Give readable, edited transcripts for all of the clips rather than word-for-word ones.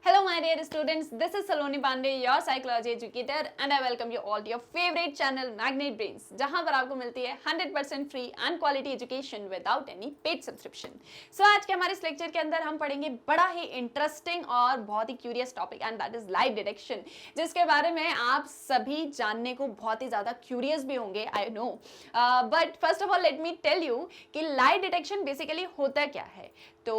Hello my dear students, this is Saloni Pandey, your psychology educator and I welcome you all to your favorite channel Magnet Brains, जहां पर आपको मिलती है 100% free and quality education without any paid subscription. So आज के हमारे इस lecture के अंदर हम पढ़ेंगे बड़ा ही इंटरेस्टिंग और बहुत ही curious topic and that is light detection, जिसके बारे में आप सभी जानने को बहुत ही ज़्यादा क्यूरियस भी होंगे, I know. But first of all let me tell you कि लाइट डिटेक्शन बेसिकली होता क्या है। तो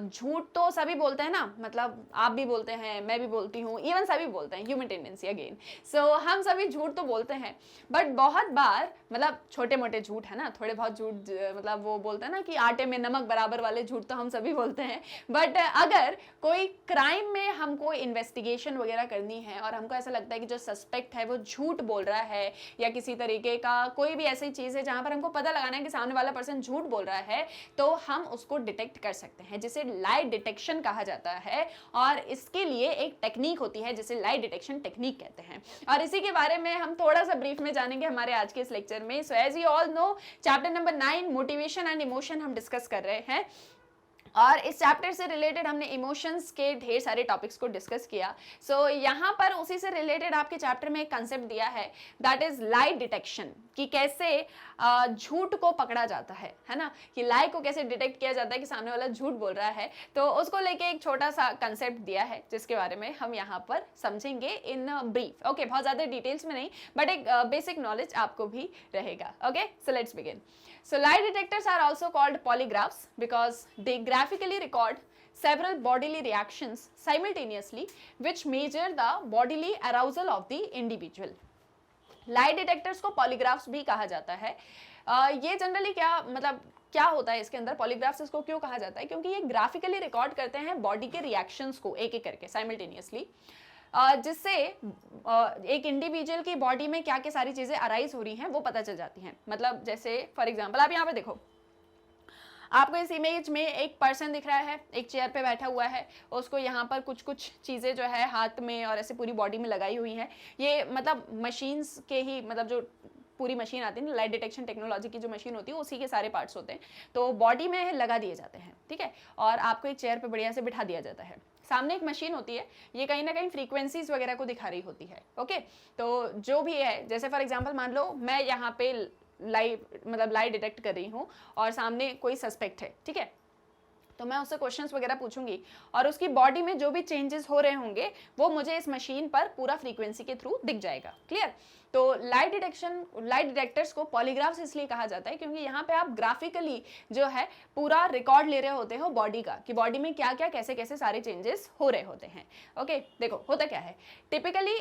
झूठ तो सभी बोलते हैं ना, मतलब आप भी बोलते हैं, मैं भी बोलती हूँ, इवन सभी बोलते हैं, ह्यूमन टेंडेंसी अगेन। सो हम सभी झूठ तो बोलते हैं, बट बहुत बार मतलब छोटे मोटे झूठ है ना, थोड़े बहुत झूठ, मतलब वो बोलते हैं ना कि आटे में नमक बराबर वाले झूठ तो हम सभी बोलते हैं। बट अगर कोई क्राइम में हमको इन्वेस्टिगेशन वगैरह करनी है और हमको ऐसा लगता है कि जो सस्पेक्ट है वो झूठ बोल रहा है या किसी तरीके का कोई भी ऐसी चीज़ है जहाँ पर हमको पता लगाना है कि सामने वाला पर्सन झूठ बोल रहा है, तो हम उसको डिटेक्ट कर सकते हैं, जिसे लाइट डिटेक्शन कहा जाता है। और इसके लिए एक टेक्निक होती है जिसे लाइट डिटेक्शन टेक्निक कहते हैं, और इसी के बारे में हम थोड़ा सा ब्रीफ में जानेंगे हमारे आज के इस लेक्चर में। So as you all know, chapter number 9 motivation and emotion हम डिस्कस कर रहे हैं, और इस चैप्टर से रिलेटेड हमने इमोशंस के ढेर सारे टॉपिक्स को डिस्कस किया। सो यहाँ पर उसी से रिलेटेड आपके चैप्टर में एक कंसेप्ट दिया है, दैट इज लाइट डिटेक्शन, कि कैसे झूठ को पकड़ा जाता है ना, कि लाई को कैसे डिटेक्ट किया जाता है कि सामने वाला झूठ बोल रहा है। तो उसको लेके एक छोटा सा कंसेप्ट दिया है जिसके बारे में हम यहाँ पर समझेंगे इन ब्रीफ। ओके, बहुत ज़्यादा डिटेल्स में नहीं, बट एक बेसिक नॉलेज आपको भी रहेगा। Okay, so let's begin. So lie detectors are also called polygraphs because they graphically record several bodily reactions simultaneously which measure the bodily arousal of the individual. Lie detectors को polygraphs भी कहा जाता है। ये generally क्या होता है इसके अंदर, पॉलीग्राफ्स इसको क्यों कहा जाता है, क्योंकि ये ग्राफिकली रिकॉर्ड करते हैं बॉडी के रिएक्शंस को एक एक करके साइमल्टेनियसली, जिससे एक इंडिविजुअल की बॉडी में क्या क्या सारी चीज़ें अराइज हो रही हैं वो पता चल जाती हैं। मतलब जैसे फॉर एग्जांपल आप यहाँ पे देखो, आपको इस इमेज में एक पर्सन दिख रहा है, एक चेयर पे बैठा हुआ है, उसको यहाँ पर कुछ कुछ चीज़ें जो है हाथ में और ऐसे पूरी बॉडी में लगाई हुई हैं। ये मतलब मशीन्स के ही, मतलब जो पूरी मशीन आती है ना, लाइट डिटेक्शन टेक्नोलॉजी की जो मशीन होती है उसी के सारे पार्ट्स होते हैं, तो बॉडी में लगा दिए जाते हैं, ठीक है। और आपको एक चेयर पे बढ़िया से बिठा दिया जाता है, सामने एक मशीन होती है, ये कहीं ना कहीं फ्रीक्वेंसीज वगैरह को दिखा रही होती है। ओके, तो जो भी है, जैसे फॉर एग्जांपल मान लो मैं यहाँ पे लाइट डिटेक्ट कर रही हूँ और सामने कोई सस्पेक्ट है, ठीक है, तो मैं उससे क्वेश्चंस वगैरह पूछूंगी और उसकी बॉडी में जो भी चेंजेस हो रहे होंगे वो मुझे इस मशीन पर पूरा फ्रीक्वेंसी के थ्रू दिख जाएगा। क्लियर? तो लाइट डिटेक्टर्स को पॉलीग्राफ्स इसलिए कहा जाता है क्योंकि यहाँ पे आप ग्राफिकली जो है पूरा रिकॉर्ड ले रहे होते हो बॉडी का, कि बॉडी में क्या क्या कैसे कैसे सारे चेंजेस हो रहे होते हैं। ओके, देखो होता क्या है टिपिकली,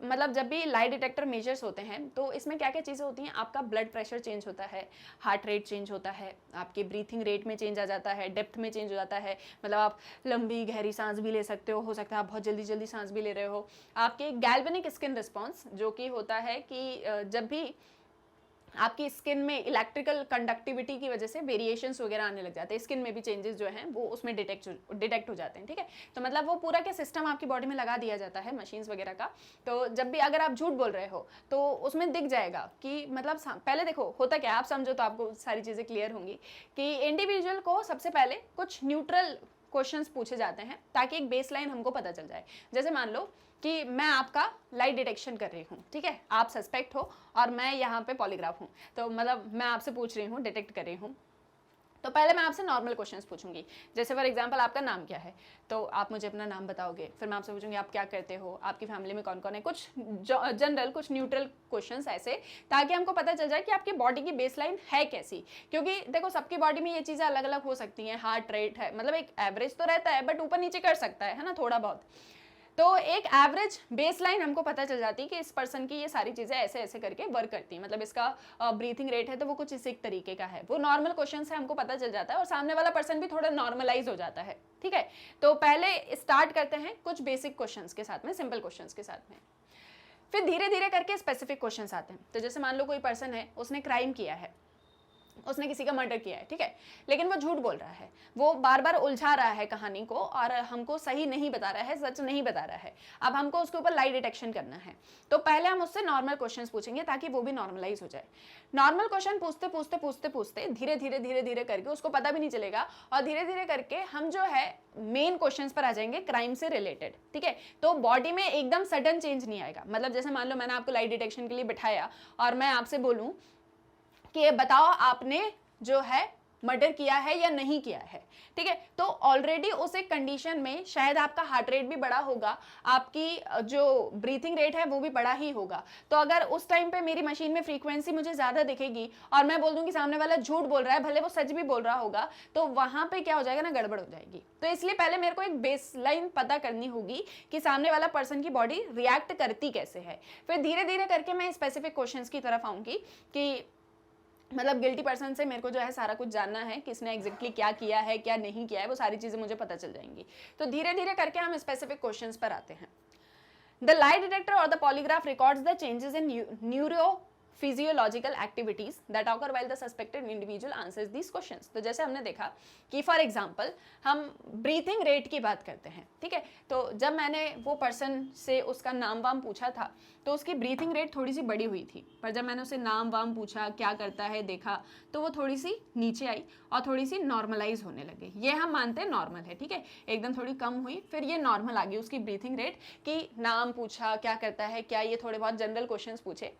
मतलब जब भी लाइट डिटेक्टर मेजर्स होते हैं तो इसमें क्या क्या चीज़ें होती हैं, आपका ब्लड प्रेशर चेंज होता है, हार्ट रेट चेंज होता है, आपके ब्रीथिंग रेट में चेंज आ जाता है, डेप्थ में चेंज हो जाता है, मतलब आप लंबी गहरी सांस भी ले सकते हो सकता है आप बहुत जल्दी जल्दी सांस भी ले रहे हो। आपके गैल्वेनिक स्किन रिस्पॉन्स, जो कि होता है कि जब भी आपकी स्किन में इलेक्ट्रिकल कंडक्टिविटी की वजह से वेरिएशंस वगैरह आने लग जाते हैं, स्किन में भी चेंजेस जो हैं वो उसमें डिटेक्ट हो जाते हैं, ठीक है। तो मतलब वो पूरा क्या सिस्टम आपकी बॉडी में लगा दिया जाता है मशीन्स वगैरह का। तो जब भी अगर आप झूठ बोल रहे हो तो उसमें दिख जाएगा कि मतलब पहले देखो होता क्या है, आप समझो तो आपको सारी चीज़ें क्लियर होंगी कि इंडिविजुअल को सबसे पहले कुछ न्यूट्रल क्वेश्चंस पूछे जाते हैं ताकि एक बेसलाइन हमको पता चल जाए। जैसे मान लो कि मैं आपका लाइट डिटेक्शन कर रही हूँ, ठीक है, आप सस्पेक्ट हो और मैं यहाँ पे पॉलीग्राफ हूँ, तो मतलब मैं आपसे पूछ रही हूँ, डिटेक्ट कर रही हूँ, तो पहले मैं आपसे नॉर्मल क्वेश्चंस पूछूंगी। जैसे फॉर एग्जांपल आपका नाम क्या है, तो आप मुझे अपना नाम बताओगे, फिर मैं आपसे पूछूंगी आप क्या करते हो, आपकी फैमिली में कौन कौन है, कुछ जनरल कुछ न्यूट्रल क्वेश्चंस ऐसे, ताकि हमको पता चल जाए कि आपकी बॉडी की बेसलाइन है कैसी। क्योंकि देखो सबकी बॉडी में ये चीज़ें अलग अलग हो सकती हैं, हार्ट रेट है, मतलब एक एवरेज तो रहता है बट ऊपर नीचे कर सकता है ना थोड़ा बहुत, तो एक एवरेज बेसलाइन हमको पता चल जाती है कि इस पर्सन की ये सारी चीज़ें ऐसे ऐसे करके वर्क करती हैं। मतलब इसका ब्रीथिंग रेट है तो वो कुछ इसी तरीके का है, वो नॉर्मल क्वेश्चन से हमको पता चल जाता है और सामने वाला पर्सन भी थोड़ा नॉर्मलाइज हो जाता है, ठीक है। तो पहले स्टार्ट करते हैं कुछ बेसिक क्वेश्चंस के साथ में, सिंपल क्वेश्चंस के साथ में, फिर धीरे धीरे करके स्पेसिफिक क्वेश्चंस आते हैं। तो जैसे मान लो कोई पर्सन है, उसने क्राइम किया है, उसने किसी का मर्डर किया है, ठीक है, लेकिन वो झूठ बोल रहा है, वो बार बार उलझा रहा है कहानी को और हमको सही नहीं बता रहा है, सच नहीं बता रहा है। अब हमको उसके ऊपर लाई डिटेक्शन करना है, तो पहले हम उससे नॉर्मल क्वेश्चंस पूछेंगे ताकि वो भी नॉर्मलाइज हो जाए। नॉर्मल क्वेश्चन पूछते पूछते पूछते पूछते धीरे धीरे धीरे धीरे करके उसको पता भी नहीं चलेगा और धीरे धीरे करके हम जो है मेन क्वेश्चंस पर आ जाएंगे, क्राइम से रिलेटेड, ठीक है। तो बॉडी में एकदम सडन चेंज नहीं आएगा। मतलब जैसे मान लो मैंने आपको लाई डिटेक्शन के लिए बिठाया और मैं आपसे बोलूं कि ये बताओ आपने जो है मर्डर किया है या नहीं किया है, ठीक है, तो ऑलरेडी उस एक कंडीशन में शायद आपका हार्ट रेट भी बढ़ा होगा, आपकी जो ब्रीथिंग रेट है वो भी बढ़ा ही होगा। तो अगर उस टाइम पे मेरी मशीन में फ्रीक्वेंसी मुझे ज्यादा दिखेगी और मैं बोल दूं कि सामने वाला झूठ बोल रहा है, भले वो सच भी बोल रहा होगा, तो वहां पे क्या हो जाएगा ना, गड़बड़ हो जाएगी। तो इसलिए पहले मेरे को एक बेसलाइन पता करनी होगी कि सामने वाला पर्सन की बॉडी रिएक्ट करती कैसे है। फिर धीरे धीरे करके मैं स्पेसिफिक क्वेश्चंस की तरफ आऊंगी कि मतलब गिल्टी पर्सन से मेरे को जो है सारा कुछ जानना है कि इसने एग्जैक्टली क्या किया है क्या नहीं किया है, वो सारी चीजें मुझे पता चल जाएंगी। तो धीरे धीरे करके हम स्पेसिफिक क्वेश्चंस पर आते हैं। द लाई डिटेक्टर और the polygraph records the changes in neuro physiological activities that occur while the suspected individual answers these questions। तो जैसे हमने देखा कि फॉर एग्जाम्पल हम ब्रीथिंग रेट की बात करते हैं, ठीक है, तो जब मैंने वो पर्सन से उसका नाम वाम पूछा था तो उसकी ब्रीथिंग रेट थोड़ी सी बड़ी हुई थी, पर जब मैंने उसे नाम वाम पूछा क्या करता है देखा तो वो थोड़ी सी नीचे आई और थोड़ी सी नॉर्मलाइज होने लगी। ये हम मानते हैं नॉर्मल है, ठीक है, एकदम थोड़ी कम हुई फिर ये नॉर्मल आ गई उसकी ब्रीथिंग रेट कि नाम पूछा क्या करता है क्या, ये थोड़े बहुत जनरल क्वेश्चंस पूछे।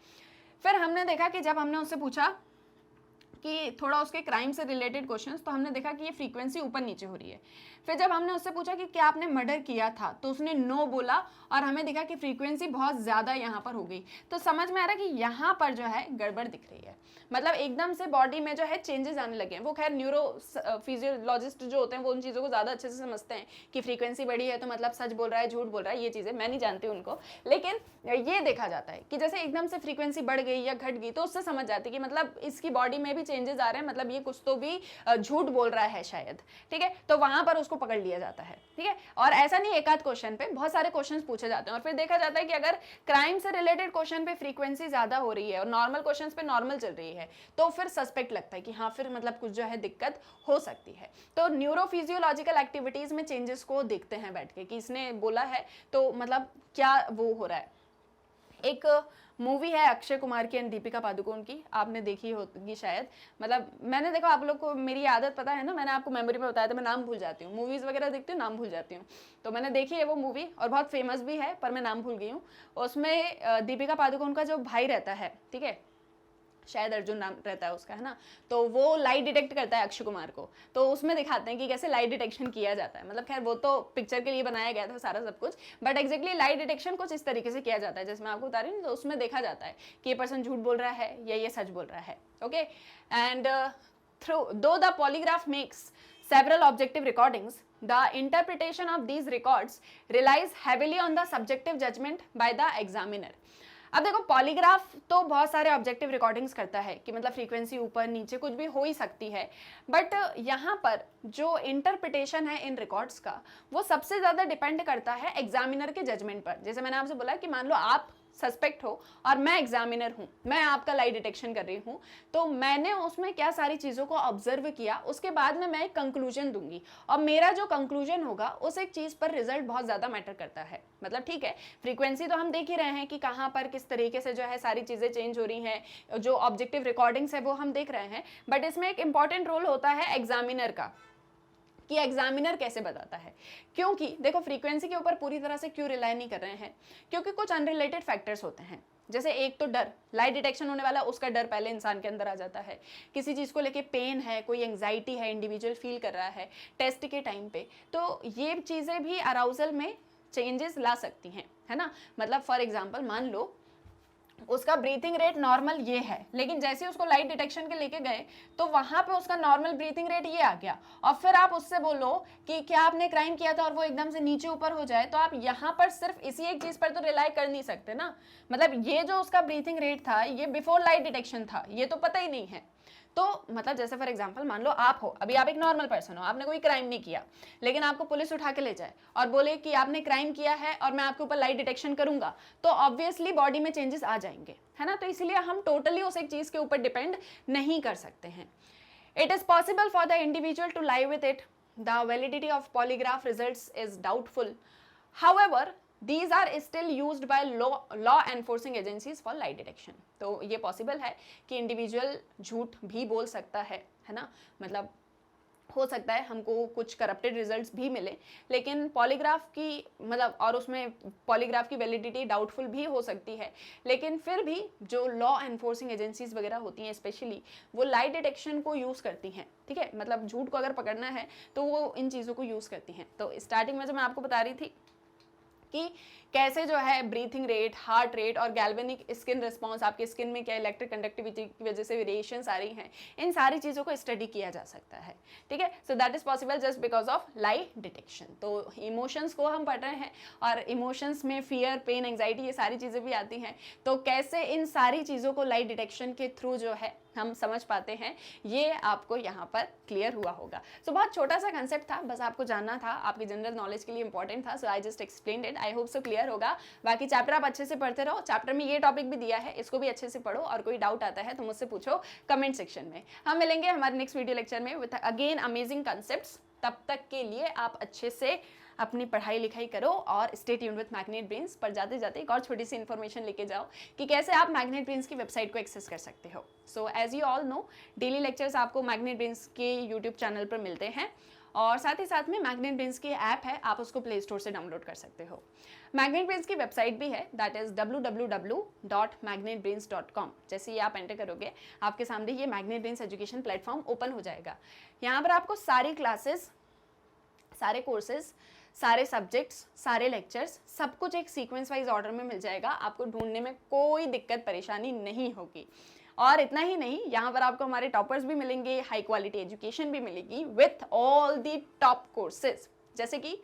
फिर हमने देखा कि जब हमने उससे पूछा कि थोड़ा उसके क्राइम से रिलेटेड क्वेश्चंस, तो हमने देखा कि ये फ्रीक्वेंसी ऊपर नीचे हो रही है। फिर जब हमने उससे पूछा कि क्या आपने मर्डर किया था तो उसने नो बोला और हमें देखा कि फ्रीक्वेंसी बहुत ज़्यादा यहाँ पर हो गई। तो समझ में आ रहा है कि यहाँ पर जो है गड़बड़ दिख रही है, मतलब एकदम से बॉडी में जो है चेंजेस आने लगे हैं। वो खैर न्यूरो फिजियोलॉजिस्ट जो होते हैं वो उन चीज़ों को ज़्यादा अच्छे से समझते हैं कि फ्रीक्वेंसी बढ़ी है तो मतलब सच बोल रहा है झूठ बोल रहा है, ये चीज़ें मैं नहीं जानती उनको, लेकिन ये देखा जाता है कि जैसे एकदम से फ्रीक्वेंसी बढ़ गई या घट गई तो उससे समझ जाती है कि मतलब इसकी बॉडी में भी चेंजेस आ रहे हैं, मतलब ये कुछ तो भी झूठ बोल रहा है शायद, ठीक है, तो वहां पर उसको पकड़ लिया जाता है, ठीक है। और ऐसा नहीं एक आध क्वेश्चन पे बहुत सारे क्वेश्चंस पूछे जाते हैं और फिर देखा जाता है कि अगर क्राइम से रिलेटेड क्वेश्चन पे फ्रीक्वेंसी ज्यादा हो रही है और नॉर्मल क्वेश्चंस पे नॉर्मल चल रही है तो फिर सस्पेक्ट लगता है कि हाँ फिर मतलब कुछ जो है दिक्कत हो सकती है। तो न्यूरोफिजियोलॉजिकल एक्टिविटीज में चेंजेस को देखते हैं बैठ के कि इसने बोला है तो मतलब क्या वो हो रहा है। एक मूवी है अक्षय कुमार की एंड दीपिका पादुकोण की, आपने देखी होगी शायद, मतलब मैंने देखो आप लोग को मेरी आदत पता है ना, मैंने आपको मेमोरी में बताया था मैं नाम भूल जाती हूँ, मूवीज़ वगैरह देखती हूँ नाम भूल जाती हूँ। तो मैंने देखी है वो मूवी और बहुत फेमस भी है पर मैं नाम भूल गई हूँ। उसमें दीपिका पादुकोण का जो भाई रहता है, ठीक है, शायद अर्जुन नाम रहता है उसका, है ना, तो वो लाई डिटेक्ट करता है अक्षय कुमार को, तो उसमें दिखाते हैं कि कैसे लाई डिटेक्शन किया जाता है। मतलब खैर वो तो पिक्चर के लिए बनाया गया था सारा सब कुछ, बट एग्जैक्टली लाई डिटेक्शन कुछ इस तरीके से किया जाता है जैसे मैं आपको बता रही हूँ। तो उसमें देखा जाता है कि ये पर्सन झूठ बोल रहा है या ये सच बोल रहा है, ओके। एंड थ्रू दो the polygraph makes several objective recordings, the interpretation of these records relies heavily on the subjective judgment by the examiner। अब देखो पॉलीग्राफ तो बहुत सारे ऑब्जेक्टिव रिकॉर्डिंग्स करता है कि मतलब फ्रीक्वेंसी ऊपर नीचे कुछ भी हो ही सकती है, बट यहाँ पर जो इंटरप्रिटेशन है इन रिकॉर्ड्स का वो सबसे ज़्यादा डिपेंड करता है एग्जामिनर के जजमेंट पर। जैसे मैंने आपसे बोला कि मान लो आप सस्पेक्ट हो और मैं एग्जामिनर हूँ, मैं आपका लाई डिटेक्शन कर रही हूँ, तो मैंने उसमें क्या सारी चीज़ों को ऑब्जर्व किया, उसके बाद में मैं एक कंक्लूजन दूंगी और मेरा जो कंक्लूजन होगा उस एक चीज़ पर रिजल्ट बहुत ज़्यादा मैटर करता है। मतलब ठीक है फ्रीक्वेंसी तो हम देख ही रहे हैं कि कहाँ पर किस तरीके से जो है सारी चीज़ें चेंज हो रही हैं, जो ऑब्जेक्टिव रिकॉर्डिंग्स है वो हम देख रहे हैं, बट इसमें एक इंपॉर्टेंट रोल होता है एग्जामिनर का कि एग्जामिनर कैसे बताता है। क्योंकि देखो फ्रीक्वेंसी के ऊपर पूरी तरह से क्यों रिलाई नहीं कर रहे हैं, क्योंकि कुछ अनरिलेटेड फैक्टर्स होते हैं। जैसे एक तो डर, लाई डिटेक्शन होने वाला उसका डर पहले इंसान के अंदर आ जाता है, किसी चीज़ को लेके पेन है, कोई एंग्जाइटी है, इंडिविजुअल फील कर रहा है टेस्ट के टाइम पे, तो ये चीज़ें भी अराउजल में चेंजेस ला सकती हैं, है ना। मतलब फॉर एग्जाम्पल मान लो उसका ब्रीथिंग रेट नॉर्मल ये है, लेकिन जैसे उसको लाइट डिटेक्शन के लेके गए तो वहां पे उसका नॉर्मल ब्रीथिंग रेट ये आ गया, और फिर आप उससे बोलो कि क्या आपने क्राइम किया था और वो एकदम से नीचे ऊपर हो जाए, तो आप यहाँ पर सिर्फ इसी एक चीज पर तो रिलाई कर नहीं सकते ना। मतलब ये जो उसका ब्रीथिंग रेट था ये बिफोर लाइट डिटेक्शन था, ये तो पता ही नहीं है। तो मतलब जैसे फॉर एग्जांपल मान लो आप हो, अभी आप एक नॉर्मल पर्सन हो, आपने कोई क्राइम नहीं किया, लेकिन आपको पुलिस उठा के ले जाए और बोले कि आपने क्राइम किया है और मैं आपके ऊपर लाई डिटेक्शन करूंगा, तो ऑब्वियसली बॉडी में चेंजेस आ जाएंगे, है ना। तो इसलिए हम टोटली उस एक चीज के ऊपर डिपेंड नहीं कर सकते हैं। It is possible for the individual to lie with it, the validity of polygraph results is doubtful, however these are still used by law enforcing agencies for lie detection। तो ये पॉसिबल है कि individual झूठ भी बोल सकता है ना, मतलब हो सकता है हमको कुछ करप्टेड रिजल्ट्स भी मिले, लेकिन पॉलीग्राफ की मतलब और उसमें पॉलीग्राफ की वैलिडिटी डाउटफुल भी हो सकती है, लेकिन फिर भी जो लॉ एनफोर्सिंग एजेंसीज वगैरह होती हैं स्पेशली वो लाई डिटेक्शन को यूज़ करती हैं, ठीक है। मतलब झूठ को अगर पकड़ना है तो वो इन चीज़ों को यूज़ करती हैं। तो स्टार्टिंग में जो मैं आपको बता रही थी कि कैसे जो है ब्रीथिंग रेट, हार्ट रेट और गैल्वेनिक स्किन रिस्पॉन्स, आपकी स्किन में क्या इलेक्ट्रिक कंडक्टिविटी की वजह से वेरिएशंस आ रही हैं, इन सारी चीज़ों को स्टडी किया जा सकता है, ठीक है। So that is possible just because of lie detection. तो इमोशंस को हम पढ़ रहे हैं और इमोशंस में फियर, पेन, एंग्जाइटी, ये सारी चीज़ें भी आती हैं। तो कैसे इन सारी चीज़ों को लाई डिटेक्शन के थ्रू जो है हम समझ पाते हैं, ये आपको यहाँ पर क्लियर हुआ होगा। सो बहुत छोटा सा कंसेप्ट था, बस आपको जानना था, आपकी जनरल नॉलेज के लिए इंपॉर्टेंट था। So I just explained it, I hope so clear होगा। बाकी चैप्टर आप अच्छे से पढ़ते रहो, चैप्टर में ये टॉपिक भी दिया है, इसको भी अच्छे से पढ़ो और कोई डाउट आता है तो मुझसे पूछो कमेंट सेक्शन में। हम मिलेंगे हमारे नेक्स्ट वीडियो लेक्चर में विद अगेन अमेजिंग कंसेप्ट्स। तब तक के लिए आप अच्छे से अपनी पढ़ाई लिखाई करो और stay tuned with magnet brains. पर जाते जाते एक और छोटी सी इन्फॉर्मेशन लेके जाओ कि कैसे आप मैग्नेट ब्रेन्स की वेबसाइट को एक्सेस कर सकते हो। So as you all know, daily lectures आपको मैग्नेट ब्रेन्स के यूट्यूब चैनल पर मिलते हैं और साथ ही साथ में मैग्नेट ब्रेन्स की ऐप है, आप उसको प्ले स्टोर से डाउनलोड कर सकते हो। मैग्नेट ब्रेन्स की वेबसाइट भी है, दैट इज www.magnetbrains.com। जैसे ही आप एंटर करोगे आपके सामने ये magnet brains education platform open हो जाएगा। यहाँ पर आपको सारी क्लासेस, सारे कोर्सेज, सारे सब्जेक्ट्स, सारे लेक्चर्स, सब कुछ एक सीक्वेंस वाइज ऑर्डर में मिल जाएगा। आपको ढूंढने में कोई दिक्कत परेशानी नहीं होगी। और इतना ही नहीं, यहाँ पर आपको हमारे टॉपर्स भी मिलेंगे, हाई क्वालिटी एजुकेशन भी मिलेगी with all the top courses, जैसे कि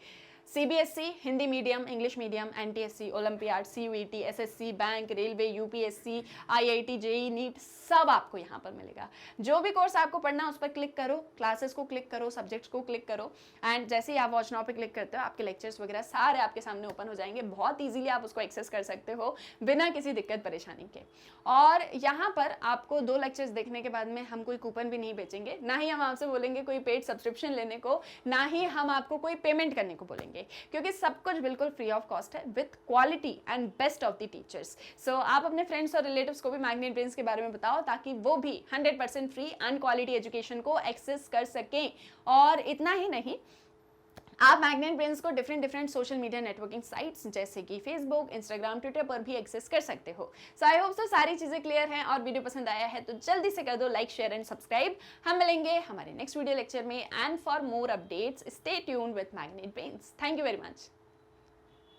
CBSE, Hindi medium, English medium, NTSC, Olympiad, CUET, SSC, bank, railway, UPSC, IIT, JEE, NEET, सब आपको यहाँ पर मिलेगा। जो भी कोर्स आपको पढ़ना है उस पर क्लिक करो, क्लासेस को क्लिक करो, सब्जेक्ट्स को क्लिक करो एंड जैसे ही आप वॉच नाउ पे क्लिक करते हो आपके लेक्चर्स वगैरह सारे आपके सामने ओपन हो जाएंगे। बहुत ईजिली आप उसको एक्सेस कर सकते हो बिना किसी दिक्कत परेशानी के। और यहाँ पर आपको 2 लेक्चर्स देखने के बाद में हम कोई कूपन भी नहीं बेचेंगे, ना ही हम आपसे बोलेंगे कोई पेड सब्सक्रिप्शन लेने को, ना ही हम आपको कोई पेमेंट करने को बोलेंगे, क्योंकि सब कुछ बिल्कुल फ्री ऑफ कॉस्ट है with quality and best of the teachers. So आप अपने फ्रेंड्स और रिलेटिव्स को भी मैग्नेट ब्रेन्स के बारे में बताओ ताकि वो भी 100% फ्री एंड क्वालिटी एजुकेशन को एक्सेस कर सकें। और इतना ही नहीं, आप मैग्नेट ब्रेन्स को different social media networking sites जैसे कि फेसबुक, इंस्टाग्राम, ट्विटर पर भी एक्सेस कर सकते हो। सो आई होप सो सारी चीजें क्लियर हैं और वीडियो पसंद आया है तो जल्दी से कर दो लाइक, शेयर एंड सब्सक्राइब। हम मिलेंगे हमारे नेक्स्ट वीडियो लेक्चर में and for more updates stay tuned with magnet brains. Thank you very much.